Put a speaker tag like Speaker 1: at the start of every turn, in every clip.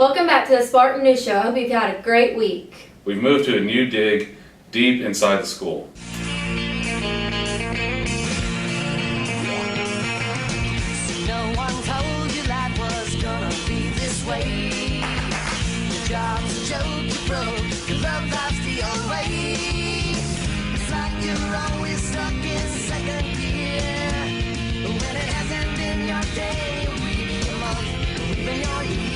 Speaker 1: Welcome back to the Spartan News Show. I hope you've had a great week.
Speaker 2: We've moved to a new dig deep inside the school.
Speaker 3: No one told you life was gonna be this way. Your job's a joke you broke, your love life's the old way. It's like you're always stuck in second gear. When it hasn't been your day, a week, a month, or even your year.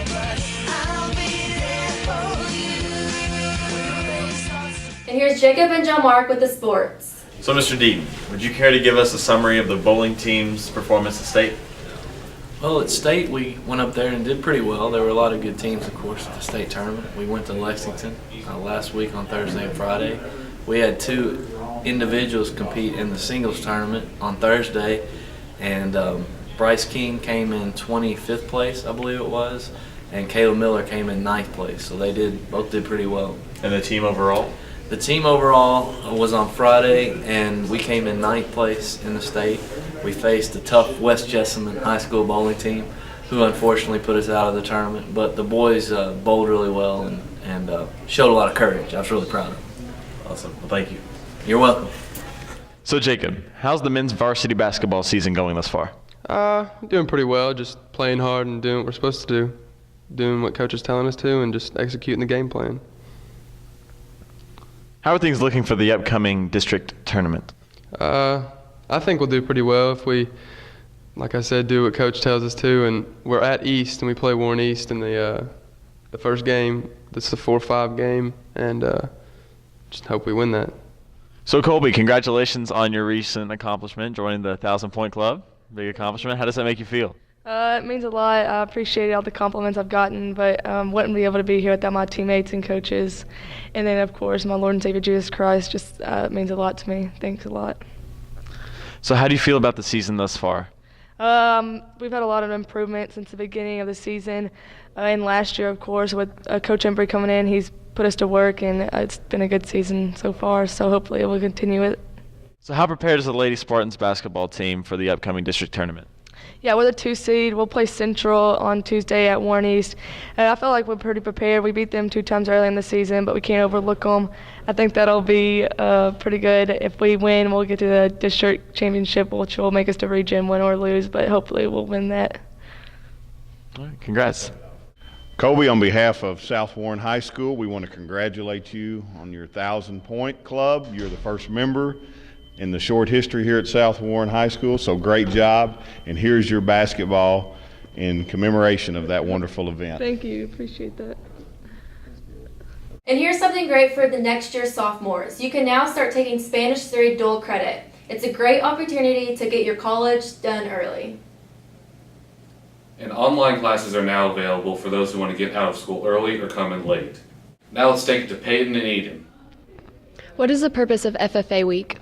Speaker 3: But I'll be there for you when the race starts.
Speaker 1: And here's Jacob and John Mark with the sports.
Speaker 4: So, Mr. Deaton, would you care to give us a summary of the bowling team's performance at state?
Speaker 5: Well, at state, we went up there and did pretty well. There were a lot of good teams, of course, at the state tournament. We went to Lexington last week on Thursday and Friday. We had two individuals compete in the singles tournament on Thursday, and Bryce King came in 25th place, I believe it was, and Kayla Miller came in 9th place. So they both did pretty well.
Speaker 4: And the team overall?
Speaker 5: The team overall was on Friday, and we came in 9th place in the state. We faced the tough West Jessamine High School bowling team, who unfortunately put us out of the tournament. But the boys bowled really well and showed a lot of courage. I was really proud of them.
Speaker 4: Awesome. Well, thank you.
Speaker 5: You're welcome.
Speaker 4: So, Jacob, how's the men's varsity basketball season going thus far?
Speaker 6: Doing pretty well, just playing hard and doing what we're supposed to do. Doing what coach is telling us to and just executing the game plan.
Speaker 4: How are things looking for the upcoming district tournament?
Speaker 6: I think we'll do pretty well if we, like I said, do what coach tells us to. And we're at East and we play Warren East in the first game. This is a 4-5 game, and just hope we win that.
Speaker 4: So, Colby, congratulations on your recent accomplishment, joining the 1,000-point club. Big accomplishment. How does that make you feel?
Speaker 7: It means a lot. I appreciate all the compliments I've gotten, but wouldn't be able to be here without my teammates and coaches. And then, of course, my Lord and Savior Jesus Christ just means a lot to me. Thanks a lot.
Speaker 4: So how do you feel about the season thus far?
Speaker 7: We've had a lot of improvement since the beginning of the season. And last year, of course, with Coach Embry coming in, he's put us to work, and it's been a good season so far, so hopefully we'll continue it.
Speaker 4: So how prepared is the Lady Spartans basketball team for the upcoming district tournament?
Speaker 7: Yeah, we're the 2 seed. We'll play Central on Tuesday at Warren East. And I feel like we're pretty prepared. We beat them 2 times early in the season, but we can't overlook them. I think that'll be pretty good. If we win, we'll get to the district championship, which will make us to region, win or lose, but hopefully we'll win that.
Speaker 4: All right, congrats.
Speaker 8: Colby, on behalf of South Warren High School, we want to congratulate you on your 1,000-point club. You're the first member in the short history here at South Warren High School, so great job. And here's your basketball in commemoration of that wonderful event.
Speaker 7: Thank you. Appreciate that.
Speaker 1: And here's something great for the next year's sophomores. You can now start taking Spanish 3 dual credit. It's a great opportunity to get your college done early.
Speaker 2: And online classes are now available for those who want to get out of school early or come in late. Now let's take it to Peyton and Eden.
Speaker 9: What is the purpose of FFA Week?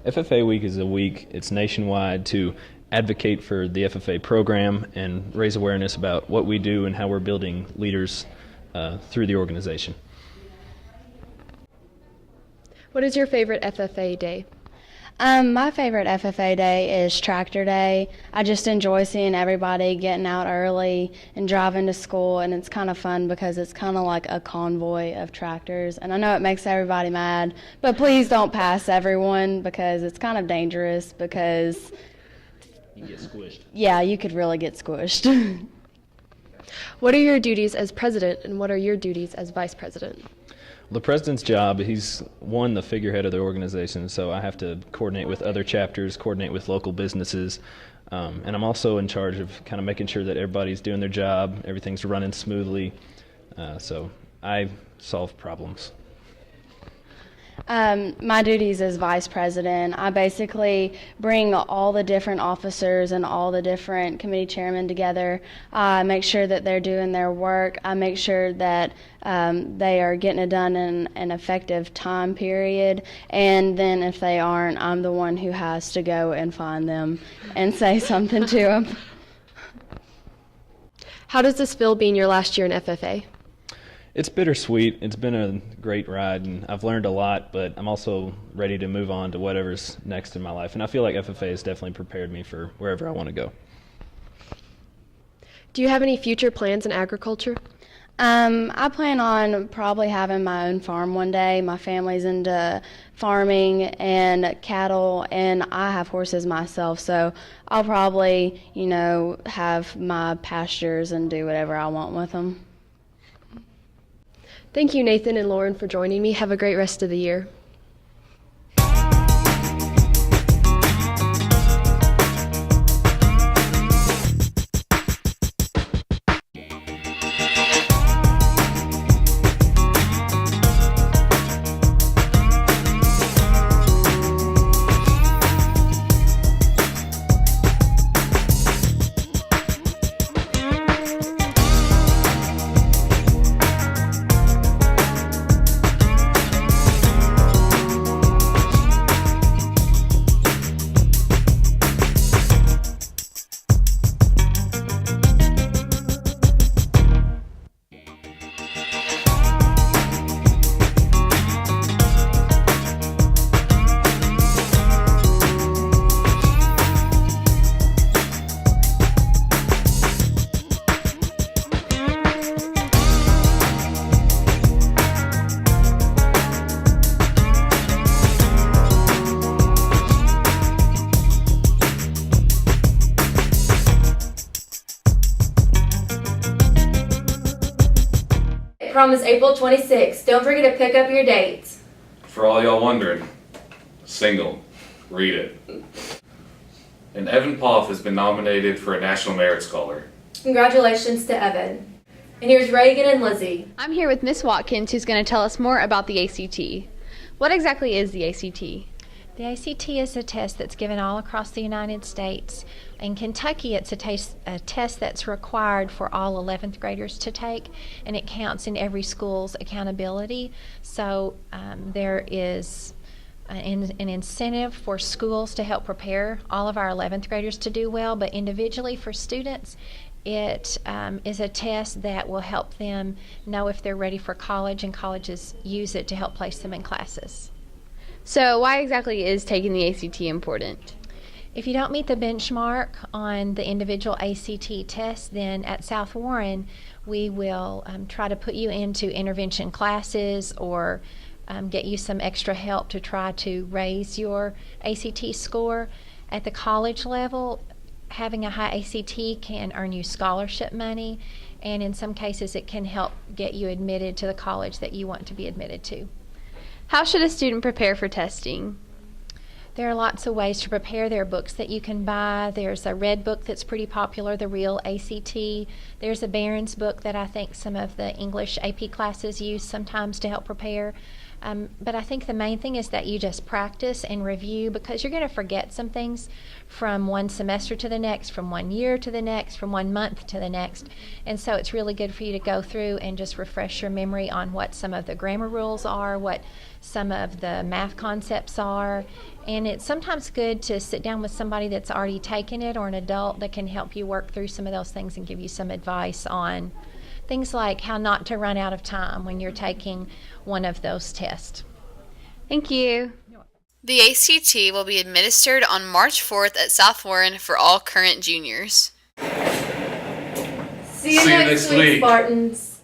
Speaker 10: FFA Week is a week, it's nationwide, to advocate for the FFA program and raise awareness about what we do and how we're building leaders through the organization.
Speaker 9: What is your favorite FFA day?
Speaker 11: My favorite FFA day is Tractor Day. I just enjoy seeing everybody getting out early and driving to school, and it's kind of fun because it's kind of like a convoy of tractors. And I know it makes everybody mad, but please don't pass everyone because it's kind of dangerous because
Speaker 10: You get squished.
Speaker 11: Yeah, you could really get squished.
Speaker 9: What are your duties as president, and what are your duties as vice president?
Speaker 10: The president's job, he's the figurehead of the organization, so I have to coordinate with other chapters, coordinate with local businesses, and I'm also in charge of kind of making sure that everybody's doing their job, everything's running smoothly, so I solve problems.
Speaker 11: My duties as vice president, I basically bring all the different officers and all the different committee chairmen together. I make sure that they're doing their work. I make sure that they are getting it done in an effective time period. And then if they aren't, I'm the one who has to go and find them and say something to them.
Speaker 9: How does this feel being your last year in FFA?
Speaker 10: It's bittersweet. It's been a great ride, and I've learned a lot, but I'm also ready to move on to whatever's next in my life. And I feel like FFA has definitely prepared me for wherever I want to go.
Speaker 9: Do you have any future plans in agriculture?
Speaker 11: I plan on probably having my own farm one day. My family's into farming and cattle, and I have horses myself, so I'll probably, have my pastures and do whatever I want with them.
Speaker 9: Thank you, Nathan and Lauren, for joining me. Have a great rest of the year.
Speaker 1: Prom is April 26th. Don't forget to pick up your dates.
Speaker 2: For all y'all wondering, single, read it. And Evan Poff has been nominated for a National Merit Scholar.
Speaker 1: Congratulations to Evan. And here's Reagan and Lizzie.
Speaker 12: I'm here with Miss Watkins, who's going to tell us more about the ACT. What exactly is the ACT?
Speaker 13: The ACT is a test that's given all across the United States. In Kentucky, it's a test that's required for all 11th graders to take, and it counts in every school's accountability. So there is an incentive for schools to help prepare all of our 11th graders to do well, but individually for students, it is a test that will help them know if they're ready for college, and colleges use it to help place them in classes.
Speaker 12: So why exactly is taking the ACT important?
Speaker 13: If you don't meet the benchmark on the individual ACT test, then at South Warren, we will try to put you into intervention classes or get you some extra help to try to raise your ACT score. At the college level, having a high ACT can earn you scholarship money, and in some cases it can help get you admitted to the college that you want to be admitted to.
Speaker 12: How should a student prepare for testing?
Speaker 13: There are lots of ways to prepare. There are books that you can buy. There's a red book that's pretty popular, The Real ACT. There's a Barron's book that I think some of the English AP classes use sometimes to help prepare. But I think the main thing is that you just practice and review, because you're going to forget some things from one semester to the next, from 1 year to the next, from 1 month to the next. And so it's really good for you to go through and just refresh your memory on what some of the grammar rules are, what some of the math concepts are. And it's sometimes good to sit down with somebody that's already taken it, or an adult that can help you work through some of those things and give you some advice on things like how not to run out of time when you're taking one of those tests.
Speaker 12: Thank you.
Speaker 14: The ACT will be administered on March 4th at South Warren for all current juniors.
Speaker 1: See you next week, Spartans.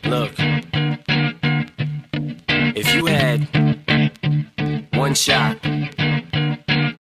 Speaker 15: Look, if you had one shot